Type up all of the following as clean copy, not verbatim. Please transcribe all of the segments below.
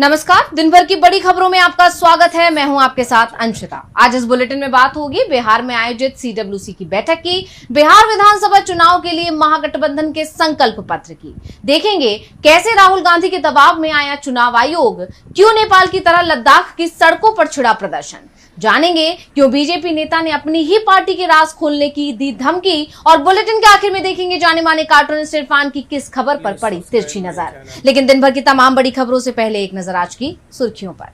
नमस्कार, दिन भर की बड़ी खबरों में आपका स्वागत है। मैं हूं आपके साथ अंशिता। आज इस बुलेटिन में बात होगी बिहार में आयोजित सीडब्ल्यूसी की बैठक की, बिहार विधानसभा चुनाव के लिए महागठबंधन के संकल्प पत्र की। देखेंगे कैसे राहुल गांधी के दबाव में आया चुनाव आयोग, क्यों नेपाल की तरह लद्दाख की सड़कों पर छिड़ा प्रदर्शन, जानेंगे क्यों बीजेपी नेता ने अपनी ही पार्टी के राज खोलने की दी धमकी, और बुलेटिन के आखिर में देखेंगे जाने माने कार्टूनिस्ट इरफान की किस खबर पर पड़ी तिरछी नजर। लेकिन दिन भर की तमाम बड़ी खबरों से पहले एक नजर आज की सुर्खियों पर।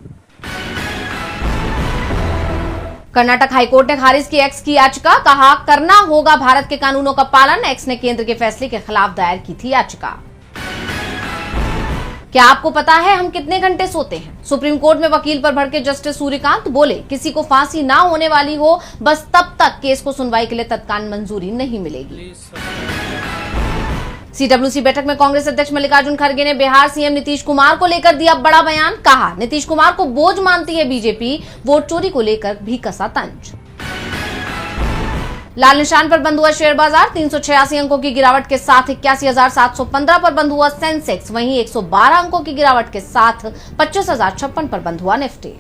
कर्नाटक हाईकोर्ट ने खारिज की एक्स की याचिका, कहा करना होगा भारत के कानूनों का पालन। एक्स ने केंद्र के फैसले के खिलाफ दायर की थी याचिका। क्या आपको पता है हम कितने घंटे सोते हैं? सुप्रीम कोर्ट में वकील पर भड़के जस्टिस सूर्यकांत बोले, किसी को फांसी ना होने वाली हो बस तब तक केस को सुनवाई के लिए तत्काल मंजूरी नहीं मिलेगी। सीडब्ल्यूसी बैठक में कांग्रेस अध्यक्ष मल्लिकार्जुन खड़गे ने बिहार सीएम नीतीश कुमार को लेकर दिया बड़ा बयान। कहा नीतीश कुमार को बोझ मानती है बीजेपी, वोट चोरी को लेकर भी कसा तंज। लाल निशान पर बंद हुआ शेयर बाजार, 386 अंकों की गिरावट के साथ 81,715 पर बंद हुआ सेंसेक्स। वहीं 112 अंकों की गिरावट के साथ 25,056 पर बंद हुआ निफ्टी।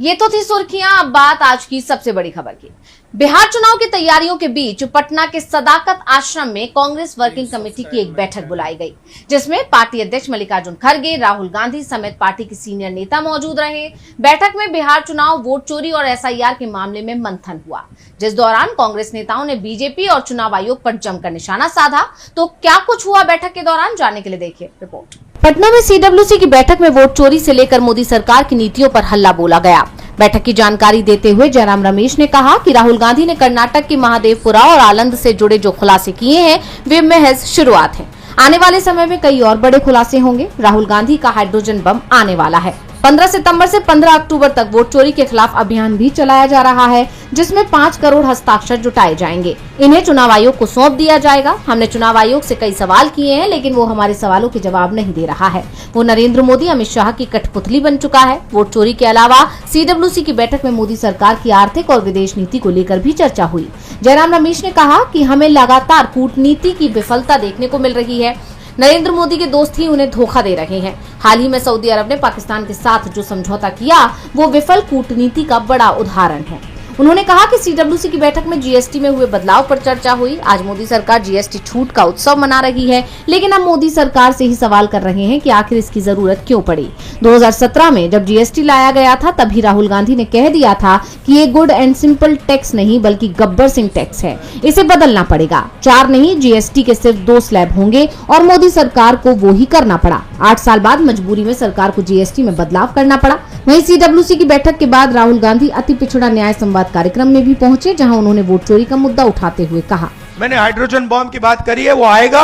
ये तो थी सुर्खियां। अब बात आज की सबसे बड़ी खबर की। बिहार चुनाव की तैयारियों के बीच पटना के सदाकत आश्रम में कांग्रेस वर्किंग कमेटी की एक बैठक बुलाई गई, जिसमें पार्टी अध्यक्ष मल्लिकार्जुन खड़गे, राहुल गांधी समेत पार्टी के सीनियर नेता मौजूद रहे। बैठक में बिहार चुनाव, वोट चोरी और एसआईआर के मामले में मंथन हुआ, जिस दौरान कांग्रेस नेताओं ने बीजेपी और चुनाव आयोग पर जमकर निशाना साधा। तो क्या कुछ हुआ बैठक के दौरान, जानने के लिए देखिए रिपोर्ट। पटना में सीडब्ल्यूसी की बैठक में वोट चोरी से लेकर मोदी सरकार की नीतियों पर हल्ला बोला गया। बैठक की जानकारी देते हुए जयराम रमेश ने कहा कि राहुल गांधी ने कर्नाटक की महादेवपुरा और आलंद से जुड़े जो खुलासे किए हैं वे महज शुरुआत है। आने वाले समय में कई और बड़े खुलासे होंगे। राहुल गांधी का हाइड्रोजन बम आने वाला है। 15 सितंबर से 15 अक्टूबर तक वोट चोरी के खिलाफ अभियान भी चलाया जा रहा है, जिसमें 5 करोड़ हस्ताक्षर जुटाए जाएंगे। इन्हें चुनाव आयोग को सौंप दिया जाएगा। हमने चुनाव आयोग से कई सवाल किए हैं, लेकिन वो हमारे सवालों के जवाब नहीं दे रहा है। वो नरेंद्र मोदी, अमित शाह की कठपुतली बन चुका है। वोट चोरी के अलावा सीडब्ल्यूसी की बैठक में मोदी सरकार की आर्थिक और विदेश नीति को लेकर भी चर्चा हुई। जयराम रमेश ने कहा कि हमें लगातार कूटनीति की विफलता देखने को मिल रही है। नरेंद्र मोदी के दोस्त ही उन्हें धोखा दे रहे हैं। हाल ही में सऊदी अरब ने पाकिस्तान के साथ जो समझौता किया वो विफल कूटनीति का बड़ा उदाहरण है। उन्होंने कहा कि सीडब्ल्यूसी की बैठक में जीएसटी में हुए बदलाव पर चर्चा हुई। आज मोदी सरकार जीएसटी छूट का उत्सव मना रही है, लेकिन हम मोदी सरकार से ही सवाल कर रहे हैं कि आखिर इसकी जरूरत क्यों पड़ी। 2017 में जब जीएसटी लाया गया था, तभी राहुल गांधी ने कह दिया था कि ये गुड एंड सिंपल टैक्स नहीं बल्कि गब्बर सिंह टैक्स है, इसे बदलना पड़ेगा। 4 नहीं, जीएसटी के सिर्फ 2 स्लैब होंगे, और मोदी सरकार को वो ही करना पड़ा। 8 साल बाद मजबूरी में सरकार को जीएसटी में बदलाव करना पड़ा। वहीं सीडब्ल्यूसी की बैठक के बाद राहुल गांधी अति पिछड़ा न्याय संवाद कार्यक्रम में भी पहुंचे, जहां उन्होंने वोट चोरी का मुद्दा उठाते हुए कहा, मैंने हाइड्रोजन बम की बात करी है, वो आएगा,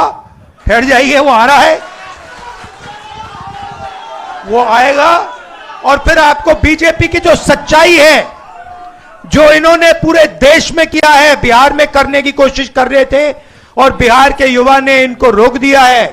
ठहर जाइए, वो आ रहा है, वो आएगा। और फिर आपको बीजेपी की जो सच्चाई है, जो इन्होंने पूरे देश में किया है, बिहार में करने की कोशिश कर रहे थे और बिहार के युवा ने इनको रोक दिया है,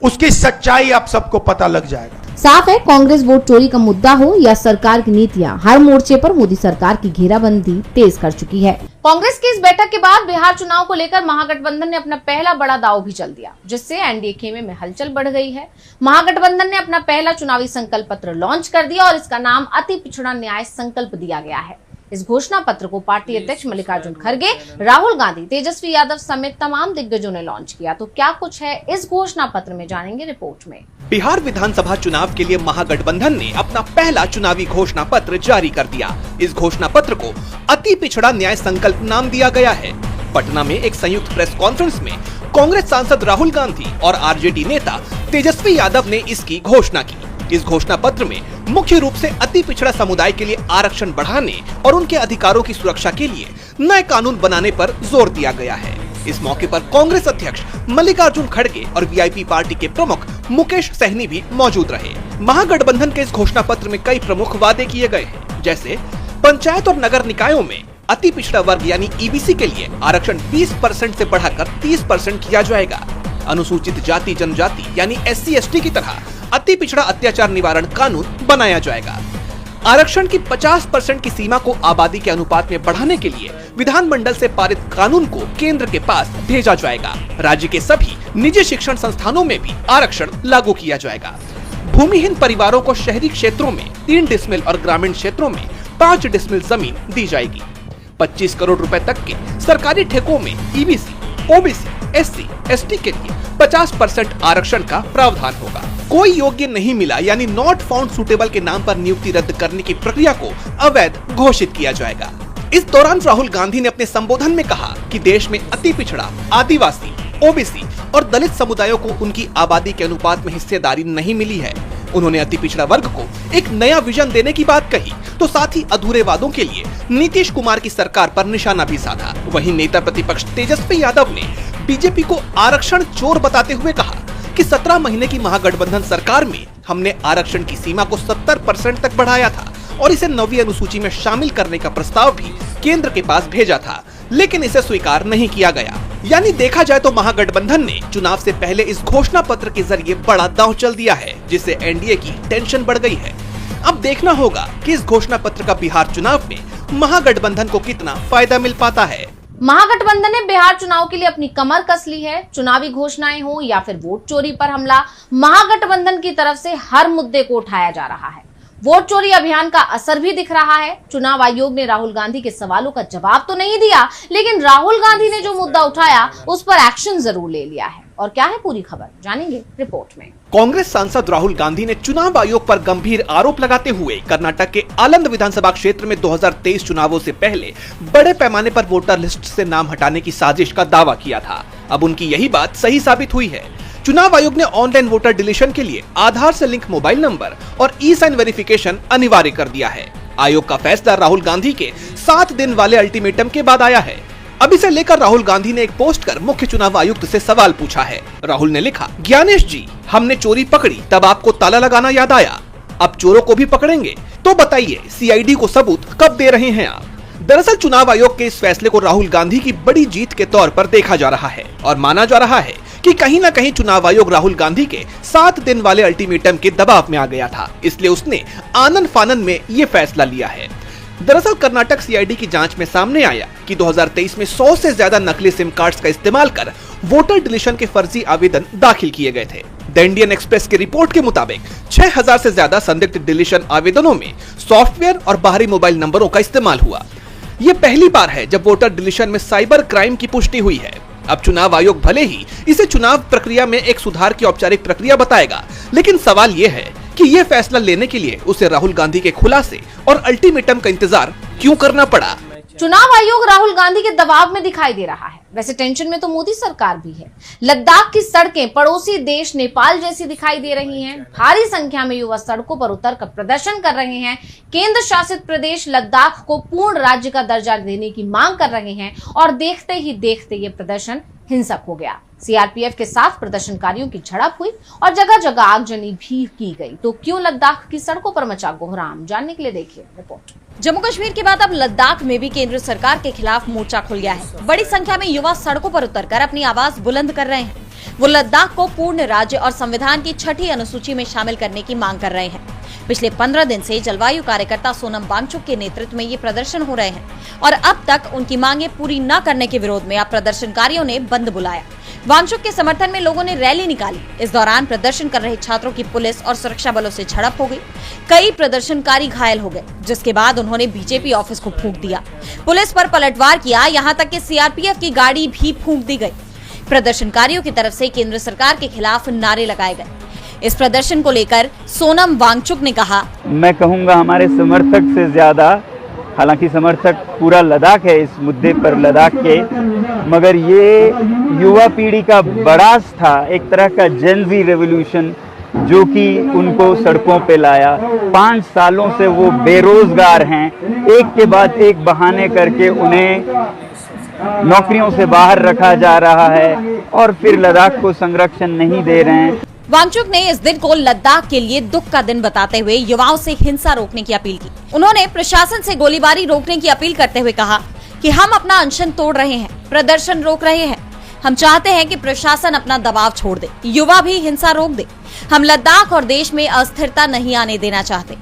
उसकी सच्चाई आप सबको पता लग जाएगा। साफ है, कांग्रेस वोट चोरी का मुद्दा हो या सरकार की नीतियां, हर मोर्चे पर मोदी सरकार की घेराबंदी तेज कर चुकी है। कांग्रेस की इस बैठक के बाद बिहार चुनाव को लेकर महागठबंधन ने अपना पहला बड़ा दांव भी चल दिया, जिससे एनडीए खेमे में हलचल बढ़ गई है। महागठबंधन ने अपना पहला चुनावी संकल्प पत्र लॉन्च कर दिया और इसका नाम अति पिछड़ा न्याय संकल्प दिया गया है। इस घोषणा पत्र को पार्टी अध्यक्ष मल्लिकार्जुन खड़गे, राहुल गांधी, तेजस्वी यादव समेत तमाम दिग्गजों ने लॉन्च किया। तो क्या कुछ है इस घोषणा पत्र में, जानेंगे रिपोर्ट में। बिहार विधानसभा चुनाव के लिए महागठबंधन ने अपना पहला चुनावी घोषणा पत्र जारी कर दिया। इस घोषणा पत्र को अति पिछड़ा न्याय संकल्प नाम दिया गया है। पटना में एक संयुक्त प्रेस कॉन्फ्रेंस में कांग्रेस सांसद राहुल गांधी और आरजेडी नेता तेजस्वी यादव ने इसकी घोषणा की। इस घोषणा पत्र में मुख्य रूप से अति पिछड़ा समुदाय के लिए आरक्षण बढ़ाने और उनके अधिकारों की सुरक्षा के लिए नए कानून बनाने पर जोर दिया गया है। इस मौके पर कांग्रेस अध्यक्ष मल्लिकार्जुन खड़गे और वीआईपी पार्टी के प्रमुख मुकेश सहनी भी मौजूद रहे। महागठबंधन के इस घोषणा पत्र में कई प्रमुख वादे किए गए हैं, जैसे पंचायत और नगर निकायों में अति पिछड़ा वर्ग यानी ईबीसी के लिए आरक्षण 20% से बढ़ाकर 30% किया जाएगा। अनुसूचित जाति जनजाति यानी SC/ST की तरह अति पिछड़ा अत्याचार निवारण कानून बनाया जाएगा। आरक्षण की 50% की सीमा को आबादी के अनुपात में बढ़ाने के लिए विधानमंडल से पारित कानून को केंद्र के पास भेजा जाएगा। राज्य के सभी निजी शिक्षण संस्थानों में भी आरक्षण लागू किया जाएगा। भूमिहीन परिवारों को शहरी क्षेत्रों में 3 डिसमिल और ग्रामीण क्षेत्रों में 5 डिसमिल जमीन दी जाएगी। 25 करोड़ रुपए तक के सरकारी ठेकों में ईबीसी, ओबीसी, एससी, एसटी के लिए 50% आरक्षण का प्रावधान होगा। कोई योग्य नहीं मिला यानी नॉट फाउंड सुटेबल के नाम पर नियुक्ति रद्द करने की प्रक्रिया को अवैध घोषित किया जाएगा। इस दौरान राहुल गांधी ने अपने संबोधन में कहा कि देश में अति पिछड़ा, आदिवासी, ओबीसी और दलित समुदायों को उनकी आबादी के अनुपात में हिस्सेदारी नहीं मिली है। उन्होंने अति पिछड़ा वर्ग को एक नया विजन देने की बात कही तो साथ ही अधूरे वादों के लिए नीतीश कुमार की सरकार पर निशाना भी साधा। वहीं नेता प्रतिपक्ष तेजस्वी यादव ने बीजेपी को आरक्षण चोर बताते हुए कहा कि 17 महीने की महागठबंधन सरकार में हमने आरक्षण की सीमा को 70% तक बढ़ाया था और इसे 9वीं अनुसूची में शामिल करने का प्रस्ताव भी केंद्र के पास भेजा था, लेकिन इसे स्वीकार नहीं किया गया। यानी देखा जाए तो महागठबंधन ने चुनाव से पहले इस घोषणा पत्र के जरिए बड़ा दांव चल दिया है, जिससे एनडीए की टेंशन बढ़ गई है। अब देखना होगा कि इस घोषणा पत्र का बिहार चुनाव में महागठबंधन को कितना फायदा मिल पाता है। महागठबंधन ने बिहार चुनाव के लिए अपनी कमर कस ली है। चुनावी घोषणाएं हो या फिर वोट चोरी पर हमला, महागठबंधन की तरफ से हर मुद्दे को उठाया जा रहा है। वोट चोरी अभियान का असर भी दिख रहा है। चुनाव आयोग ने राहुल गांधी के सवालों का जवाब तो नहीं दिया, लेकिन राहुल गांधी ने जो मुद्दा उठाया उस पर एक्शन जरूर ले लिया है। और क्या है पूरी खबर, जानेंगे रिपोर्ट में। कांग्रेस सांसद राहुल गांधी ने चुनाव आयोग पर गंभीर आरोप लगाते हुए कर्नाटक के आलंद विधानसभा क्षेत्र में 2023 चुनावों से पहले बड़े पैमाने पर वोटर लिस्ट से नाम हटाने की साजिश का दावा किया था। अब उनकी यही बात सही साबित हुई है। चुनाव आयोग ने ऑनलाइन वोटर डिलीशन के लिए आधार से लिंक मोबाइल नंबर और ई-साइन वेरिफिकेशन अनिवार्य कर दिया है। आयोग का फैसला राहुल गांधी के 7 दिन वाले अल्टीमेटम के बाद आया है। अब इसे लेकर राहुल गांधी ने एक पोस्ट कर मुख्य चुनाव आयुक्त से सवाल पूछा है। राहुल ने लिखा, ज्ञानेश जी, हमने चोरी पकड़ी तब आपको ताला लगाना याद आया, अब चोरों को भी पकड़ेंगे, तो बताइए सीआईडी को सबूत कब दे रहे हैं आप। दरअसल चुनाव आयोग के इस फैसले को राहुल गांधी की बड़ी जीत के तौर पर देखा जा रहा है और माना जा रहा है कि कहीं न कहीं चुनाव आयोग राहुल गांधी के 7 दिन वाले अल्टीमेटम के दबाव में आ गया था, इसलिए उसने आनन फानन में ये फैसला लिया है। दरअसल कर्नाटक सीआईडी की जांच में सामने आया कि 2023 में 100 से ज्यादा नकली सिम कार्ड्स का इस्तेमाल कर वोटर डिलीशन के फर्जी आवेदन दाखिल किए गए थे। द इंडियन एक्सप्रेस की रिपोर्ट के मुताबिक 6000 से ज्यादा संदिग्ध डिलीशन आवेदनों में सॉफ्टवेयर और बाहरी मोबाइल नंबरों का इस्तेमाल हुआ। ये पहली बार है जब वोटर डिलीशन में साइबर क्राइम की पुष्टि हुई है। अब चुनाव आयोग भले ही इसे चुनाव प्रक्रिया में एक सुधार की औपचारिक प्रक्रिया बताएगा, लेकिन सवाल ये है कि ये फैसला लेने के लिए उसे राहुल गांधी के खुलासे और अल्टीमेटम का इंतजार क्यों करना पड़ा। चुनाव आयोग राहुल गांधी के दबाव में दिखाई दे रहा है। वैसे टेंशन में तो मोदी सरकार भी है। लद्दाख की सड़कें पड़ोसी देश नेपाल जैसी दिखाई दे रही हैं। भारी संख्या में युवा सड़कों पर उतरकर प्रदर्शन कर रहे हैं। केंद्र शासित प्रदेश लद्दाख को पूर्ण राज्य का दर्जा देने की मांग कर रहे हैं और देखते ही देखते ये प्रदर्शन हिंसक हो गया। सीआरपीएफ के साथ प्रदर्शनकारियों की झड़प हुई और जगह जगह आगजनी भी की गई। तो क्यों लद्दाख की सड़कों पर मचा कोहराम, जानने के लिए देखिए रिपोर्ट। जम्मू कश्मीर के बाद अब लद्दाख में भी केंद्र सरकार के खिलाफ मोर्चा खुल गया है। बड़ी संख्या में युवा सड़कों पर उतरकर अपनी आवाज बुलंद कर रहे हैं। वो लद्दाख को पूर्ण राज्य और संविधान की 6ठी अनुसूची में शामिल करने की मांग कर रहे हैं। पिछले 15 दिन से जलवायु कार्यकर्ता सोनम वांगचुक के नेतृत्व में ये प्रदर्शन हो रहे हैं और अब तक उनकी मांगे पूरी न करने के विरोध में अब प्रदर्शनकारियों ने बंद बुलाया। वांगचुक के समर्थन में लोगों ने रैली निकाली। इस दौरान प्रदर्शन कर रहे छात्रों की पुलिस और सुरक्षा बलों से झड़प हो गई। कई प्रदर्शनकारी घायल हो गए, जिसके बाद उन्होंने बीजेपी ऑफिस को फूंक दिया। पुलिस पर पलटवार किया, यहाँ तक कि सीआरपीएफ की गाड़ी भी फूंक दी गई। प्रदर्शनकारियों की तरफ से केंद्र सरकार के खिलाफ नारे लगाए गए। इस प्रदर्शन को लेकर सोनम वांगचुक ने कहा, मैं कहूँगा हमारे समर्थक से ज्यादा, हालांकि समर्थक पूरा लद्दाख है इस मुद्दे पर लद्दाख के, मगर ये युवा पीढ़ी का बड़ास था, एक तरह का जेनजी रेवोल्यूशन जो कि उनको सड़कों पे लाया। 5 सालों से वो बेरोजगार हैं, एक के बाद एक बहाने करके उन्हें नौकरियों से बाहर रखा जा रहा है और फिर लद्दाख को संरक्षण नहीं दे रहे हैं। वांगचुक ने इस दिन को लद्दाख के लिए दुख का दिन बताते हुए युवाओं से हिंसा रोकने की अपील की। उन्होंने प्रशासन से गोलीबारी रोकने की अपील करते हुए कहा कि हम अपना अनशन तोड़ रहे हैं, प्रदर्शन रोक रहे हैं। हम चाहते हैं कि प्रशासन अपना दबाव छोड़ दे, युवा भी हिंसा रोक दे। हम लद्दाख और देश में अस्थिरता नहीं आने देना चाहते।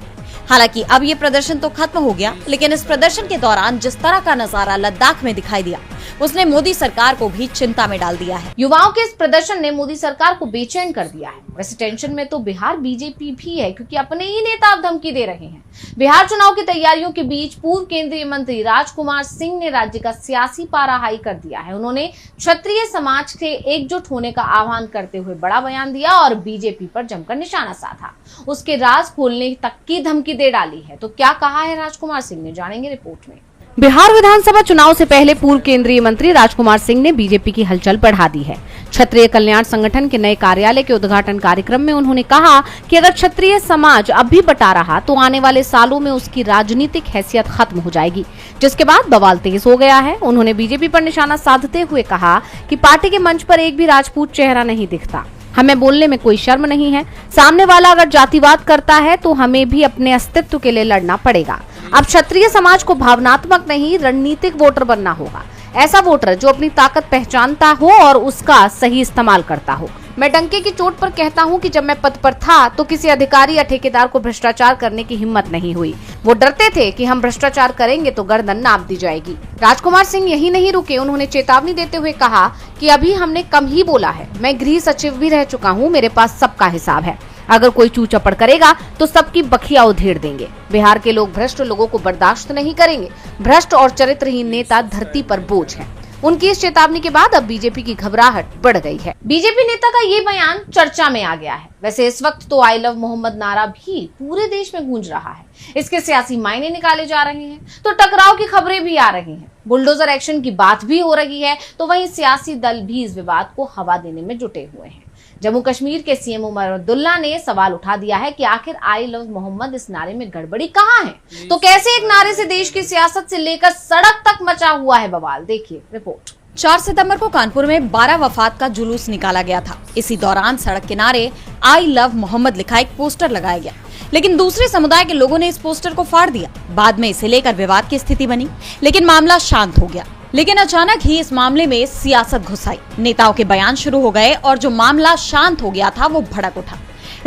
हालांकि अब ये प्रदर्शन तो खत्म हो गया, लेकिन इस प्रदर्शन के दौरान जिस तरह का नजारा लद्दाख में दिखाई दिया उसने मोदी सरकार को भी चिंता में डाल दिया है। युवाओं के इस प्रदर्शन ने मोदी सरकार को बेचैन कर दिया है। वैसे टेंशन में तो बिहार बीजेपी भी है, क्योंकि अपने ही नेता अब धमकी दे रहे हैं। बिहार चुनाव की तैयारियों के बीच पूर्व केंद्रीय मंत्री राजकुमार सिंह ने राज्य का सियासी पारा हाई कर दिया है। उन्होंने क्षत्रिय समाज से एकजुट होने का आह्वान करते हुए बड़ा बयान दिया और बीजेपी पर जमकर निशाना साधा, उसके राज खोलने तक की धमकी दे डाली है। तो क्या कहा है राजकुमार सिंह ने, जानेंगे रिपोर्ट में। बिहार विधानसभा चुनाव से पहले पूर्व केंद्रीय मंत्री राजकुमार सिंह ने बीजेपी की हलचल बढ़ा दी है। क्षत्रिय कल्याण संगठन के नए कार्यालय के उद्घाटन कार्यक्रम में उन्होंने कहा कि अगर क्षत्रिय समाज अब भी बटा रहा तो आने वाले सालों में उसकी राजनीतिक हैसियत खत्म हो जाएगी, जिसके बाद बवाल तेज हो गया है। उन्होंने बीजेपी पर निशाना साधते हुए कहा कि पार्टी के मंच पर एक भी राजपूत चेहरा नहीं दिखता, हमें बोलने में कोई शर्म नहीं है। सामने वाला अगर जातिवाद करता है तो हमें भी अपने अस्तित्व के लिए लड़ना पड़ेगा। अब क्षत्रिय समाज को भावनात्मक नहीं रणनीतिक वोटर बनना होगा, ऐसा वोटर जो अपनी ताकत पहचानता हो और उसका सही इस्तेमाल करता हो। मैं डंके की चोट पर कहता हूं कि जब मैं पद पर था तो किसी अधिकारी या ठेकेदार को भ्रष्टाचार करने की हिम्मत नहीं हुई। वो डरते थे कि हम भ्रष्टाचार करेंगे तो गर्दन नाप दी जाएगी। राजकुमार सिंह यही नहीं रुके, उन्होंने चेतावनी देते हुए कहा कि अभी हमने कम ही बोला है, मैं गृह सचिव भी रह चुका हूँ, मेरे पास सबका हिसाब है। अगर कोई चू चपड़ करेगा तो सबकी बखिया उधेड़ देंगे। बिहार के लोग भ्रष्ट लोगों को बर्दाश्त नहीं करेंगे। भ्रष्ट और चरित्रहीन नेता धरती पर बोझ है। उनकी इस चेतावनी के बाद अब बीजेपी की घबराहट बढ़ गई है। बीजेपी नेता का ये बयान चर्चा में आ गया है। वैसे इस वक्त तो आई लव मोहम्मद नारा भी पूरे देश में गूंज रहा है। इसके सियासी मायने निकाले जा रहे हैं तो टकराव की खबरें भी आ रही हैं, बुलडोजर एक्शन की बात भी हो रही है, तो वहीं सियासी दल भी इस विवाद को हवा देने में जुटे हुए हैं। जम्मू कश्मीर के सीएम उमर अब्दुल्ला ने सवाल उठा दिया है कि आखिर आई लव मोहम्मद इस नारे में गड़बड़ी कहां है, तो कैसे एक नारे से देश की सियासत से लेकर सड़क तक मचा हुआ है बवाल। देखिए रिपोर्ट। 4 सितंबर को कानपुर में 12 वफात का जुलूस निकाला गया था। इसी दौरान सड़क किनारे आई लव मोहम्मद लिखा एक पोस्टर लगाया गया, लेकिन दूसरे समुदाय के लोगों ने इस पोस्टर को फाड़ दिया। बाद में इसे लेकर विवाद की स्थिति बनी, लेकिन मामला शांत हो गया। लेकिन अचानक ही इस मामले में सियासत घुस आई, नेताओं के बयान शुरू हो गए और जो मामला शांत हो गया था वो भड़क उठा।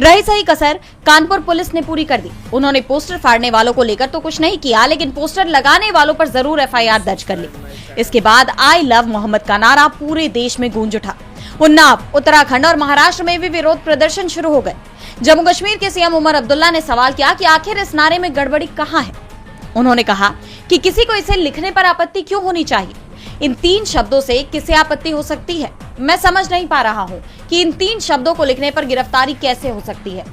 रही सही कसर कानपुर पुलिस ने पूरी कर दी। उन्होंने पोस्टर फाड़ने वालों को लेकर तो कुछ नहीं किया, लेकिन पोस्टर लगाने वालों पर जरूर एफआईआर दर्ज कर ली। इसके बाद आई लव मोहम्मद का नारा पूरे देश में गूंज उठा। उन्नाव, उत्तराखंड और महाराष्ट्र में भी विरोध प्रदर्शन शुरू हो गए। जम्मू कश्मीर के सीएम उमर अब्दुल्ला ने सवाल किया कि आखिर इस नारे में गड़बड़ी कहां है। उन्होंने कहा कि किसी को इसे लिखने पर आपत्ति क्यों होनी चाहिए। इन 3 शब्दों से किसे आपत्ति हो सकती है। मैं समझ नहीं पा रहा हूं कि इन 3 शब्दों को लिखने पर गिरफ्तारी कैसे हो सकती है।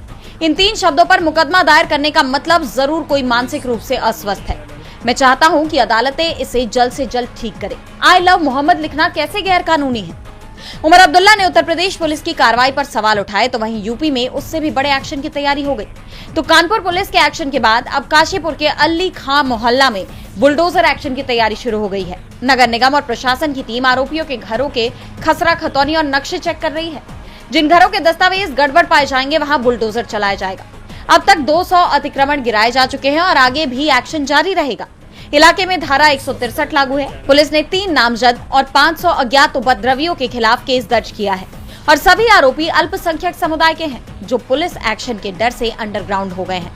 इन 3 शब्दों पर मुकदमा दायर करने का मतलब जरूर कोई मानसिक रूप से अस्वस्थ है। मैं चाहता हूं कि अदालतें इसे जल्द से जल्द ठीक करें। आई लव मोहम्मद लिखना कैसे गैर कानूनी है। उमर अब्दुल्ला ने उत्तर प्रदेश पुलिस की कार्रवाई पर सवाल उठाए, तो वहीं यूपी में उससे भी बड़े एक्शन की तैयारी हो गई। तो कानपुर पुलिस के एक्शन के बाद अब काशीपुर के अली खां मोहल्ला में बुलडोजर एक्शन की तैयारी शुरू हो गई है। नगर निगम और प्रशासन की टीम आरोपियों के घरों के खसरा खतौनी और नक्शे चेक कर रही है। जिन घरों के दस्तावेज गड़बड़ पाए जाएंगे वहां बुलडोजर चलाया जाएगा। अब तक 200 अतिक्रमण गिराए जा चुके हैं और आगे भी एक्शन जारी रहेगा। इलाके में धारा 163 लागू है। पुलिस ने 3 नामजद और 500 अज्ञात उपद्रवियों के खिलाफ केस दर्ज किया है और सभी आरोपी अल्पसंख्यक समुदाय के हैं, जो पुलिस एक्शन के डर से अंडरग्राउंड हो गए हैं।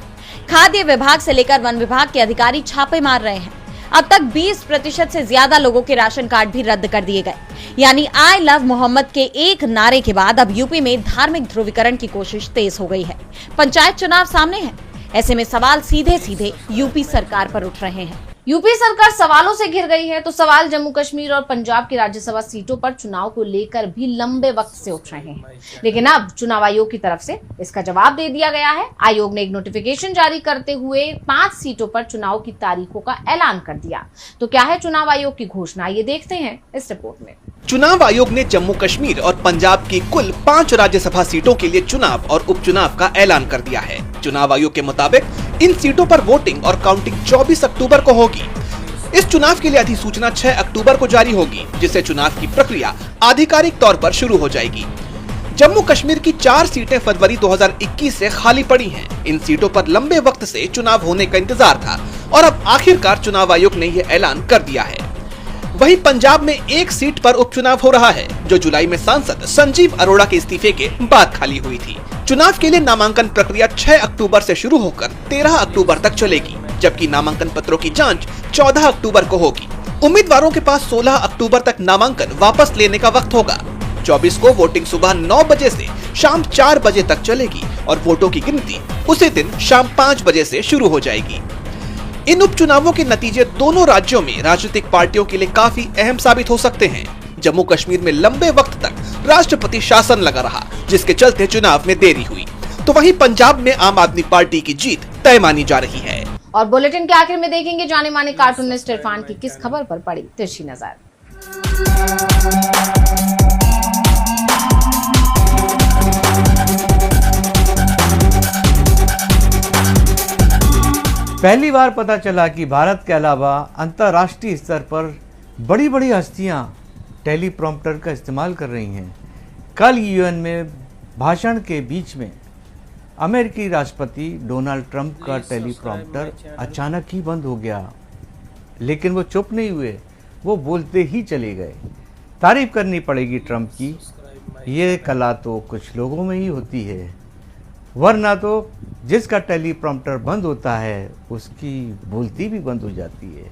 खाद्य विभाग से लेकर वन विभाग के अधिकारी छापे मार रहे हैं। अब तक 20% से ज्यादा लोगों के राशन कार्ड भी रद्द कर दिए गए। यानी आई लव मोहम्मद के एक नारे के बाद अब यूपी में धार्मिक ध्रुवीकरण की कोशिश तेज हो गई है। पंचायत चुनाव सामने है, ऐसे में सवाल सीधे सीधे यूपी सरकार पर उठ रहे हैं। यूपी सरकार सवालों से घिर गई है, तो सवाल जम्मू कश्मीर और पंजाब की राज्यसभा सीटों पर चुनाव को लेकर भी लंबे वक्त से उठ रहे हैं। लेकिन अब चुनाव आयोग की तरफ से इसका जवाब दे दिया गया है। आयोग ने एक नोटिफिकेशन जारी करते हुए 5 सीटों पर चुनाव की तारीखों का ऐलान कर दिया। तो क्या है चुनाव आयोग की घोषणा, ये देखते हैं इस रिपोर्ट में। चुनाव आयोग ने जम्मू कश्मीर और पंजाब की कुल 5 राज्यसभा सीटों के लिए चुनाव और उपचुनाव का ऐलान कर दिया है। चुनाव आयोग के मुताबिक इन सीटों पर वोटिंग और काउंटिंग 24 अक्टूबर को होगी। इस चुनाव के लिए अधिसूचना 6 अक्टूबर को जारी होगी, जिससे चुनाव की प्रक्रिया आधिकारिक तौर पर शुरू हो जाएगी। जम्मू कश्मीर की 4 सीटें फरवरी 2021 से खाली पड़ी हैं। इन सीटों पर लंबे वक्त से चुनाव होने का इंतजार था और अब आखिरकार चुनाव आयोग ने यह ऐलान कर दिया है। वहीं पंजाब में एक सीट पर उपचुनाव हो रहा है, जो जुलाई में सांसद संजीव अरोड़ा के इस्तीफे के बाद खाली हुई थी। चुनाव के लिए नामांकन प्रक्रिया 6 अक्टूबर से शुरू होकर 13 अक्टूबर तक चलेगी, जबकि नामांकन पत्रों की जांच 14 अक्टूबर को होगी। उम्मीदवारों के पास 16 अक्टूबर तक नामांकन वापस लेने का वक्त होगा। 24 को वोटिंग सुबह 9 बजे से शाम 4 बजे तक चलेगी और वोटों की गिनती उसी दिन शाम 5 बजे से शुरू हो जाएगी। इन उपचुनावों के नतीजे दोनों राज्यों में राजनीतिक पार्टियों के लिए काफी अहम साबित हो सकते हैं। जम्मू कश्मीर में लंबे वक्त तक राष्ट्रपति शासन लगा रहा, जिसके चलते चुनाव में देरी हुई, तो वहीं पंजाब में आम आदमी पार्टी की जीत तय मानी जा रही है। और बुलेटिन के आखिर में देखेंगे जाने माने कार्टूनिस्ट इरफान की किस खबर पर पड़ी तिरछी नजर। पहली बार पता चला कि भारत के अलावा अंतर्राष्ट्रीय स्तर पर बड़ी बड़ी हस्तियां टेलीप्रॉम्प्टर का इस्तेमाल कर रही हैं। कल यूएन में भाषण के बीच में अमेरिकी राष्ट्रपति डोनाल्ड ट्रंप का टेलीप्रॉम्प्टर अचानक ही बंद हो गया, लेकिन वो चुप नहीं हुए, वो बोलते ही चले गए। तारीफ करनी पड़ेगी ट्रंप की, ये कला तो कुछ लोगों में ही होती है, वरना तो जिसका टेलीप्रॉम्प्टर बंद होता है उसकी बोलती भी बंद हो जाती है।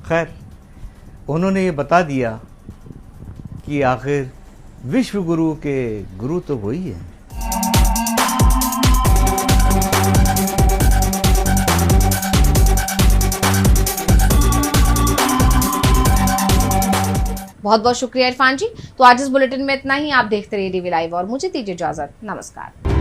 खैर, उन्होंने ये बता दिया कि आखिर विश्व गुरु के गुरु तो वही है। बहुत बहुत शुक्रिया इरफान जी। तो आज इस बुलेटिन में इतना ही। आप देखते रहिए डीवी लाइव और मुझे दीजिए इजाजत। नमस्कार।